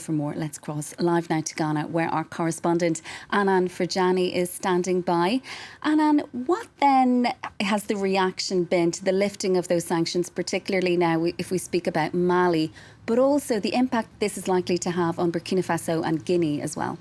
for more. Let's cross live now to Ghana, where our correspondent Hannane Ferdjani is standing by. Hannane, what then has the reaction been to the lifting of those sanctions, particularly now if we speak about Mali, but also the impact this is likely to have on Burkina Faso and Guinea as well?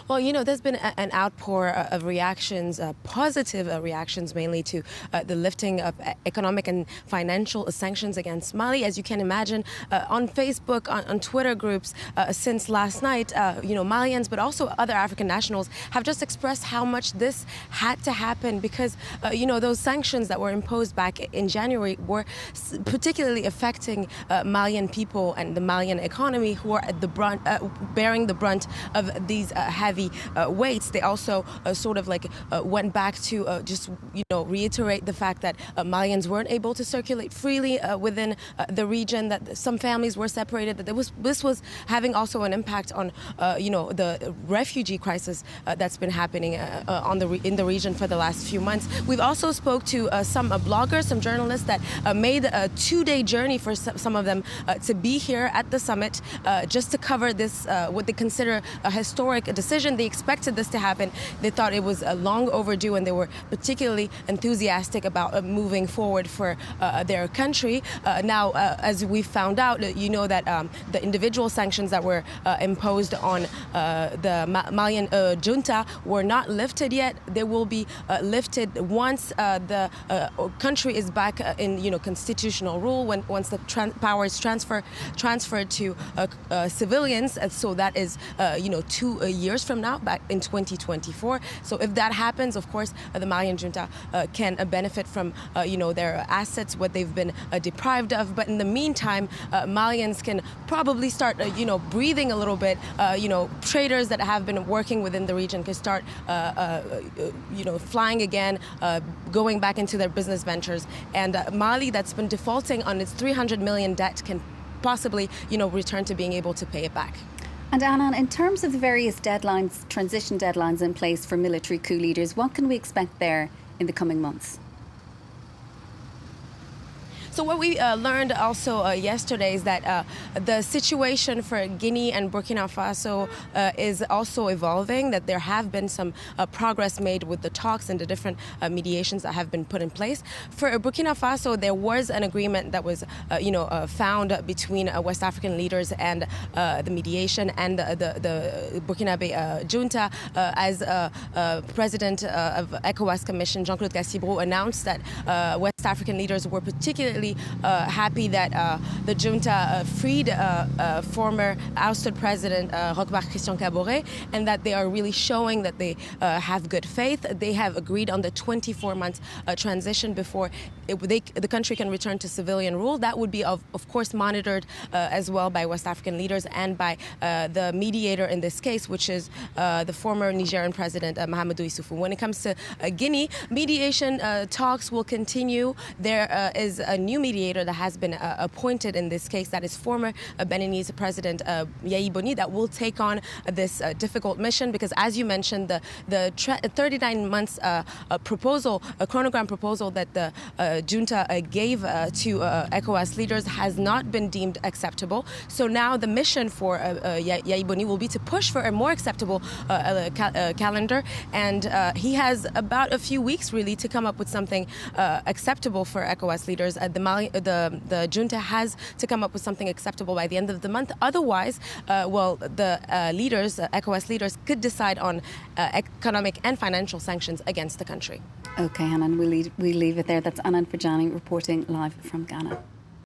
Well, you know, there's been an outpour of reactions, positive reactions mainly to the lifting of economic and financial sanctions against Mali. As you can imagine, on Facebook, on Twitter groups since last night, Malians, but also other African nationals have just expressed how much this had to happen because, those sanctions that were imposed back in January were particularly affecting Malian people and the Malian economy, who are at the bearing the brunt of these heavy weights. They also went back to reiterate the fact that Malians weren't able to circulate freely within the region, that some families were separated, that this was having also an impact on the refugee crisis that's been happening in the region for the last few months. We've also spoke to some bloggers, some journalists that made a 2-day journey for some of them to be here at the summit just to cover this, what they consider a historic decision. They expected this to happen. They thought it was long overdue, and they were particularly enthusiastic about moving forward for their country. Now, as we found out, that the individual sanctions that were imposed on the Malian junta were not lifted yet. They will be lifted once the country is back in constitutional rule, once the power is transferred to civilians. So that is 2 years from now, back in 2024. So if that happens, of course, the Malian junta can benefit from their assets, what they've been deprived of. But in the meantime, Malians can probably start breathing a little bit. Traders that have been working within the region can start flying again, going back into their business ventures. And Mali, that's been defaulting on its 300 million debt, can possibly return to being able to pay it back. And Hannane, in terms of the various deadlines, transition deadlines in place for military coup leaders, what can we expect there in the coming months? So what we learned also yesterday is that the situation for Guinea and Burkina Faso is also evolving, that there have been some progress made with the talks and the different mediations that have been put in place. For Burkina Faso, there was an agreement that was found between West African leaders and the mediation and the Burkinabe junta. As President of ECOWAS Commission, Jean-Claude Cassibro, announced that West African leaders were particularly happy that the junta freed former ousted president Roch-Marc Christian Kaboré, and that they are really showing that they have good faith. They have agreed on the 24-month transition before the country can return to civilian rule. That would be, of course, monitored as well by West African leaders and by the mediator in this case, which is the former Nigerian president Mahamadou Issoufou. When it comes to Guinea, mediation talks will continue. There is a new mediator that has been appointed in this case, that is former Beninese President Yayi Boni, that will take on this difficult mission, because as you mentioned, the 39 months proposal, a chronogram proposal that the junta gave to ECOWAS leaders has not been deemed acceptable. So now the mission for Yayi Boni will be to push for a more acceptable calendar, and he has about a few weeks really to come up with something acceptable for ECOWAS leaders. The junta has to come up with something acceptable by the end of the month. Otherwise, the leaders, ECOWAS leaders, could decide on economic and financial sanctions against the country. Okay, Hannane, we'll leave it there. That's Hannane Ferdjani reporting live from Ghana.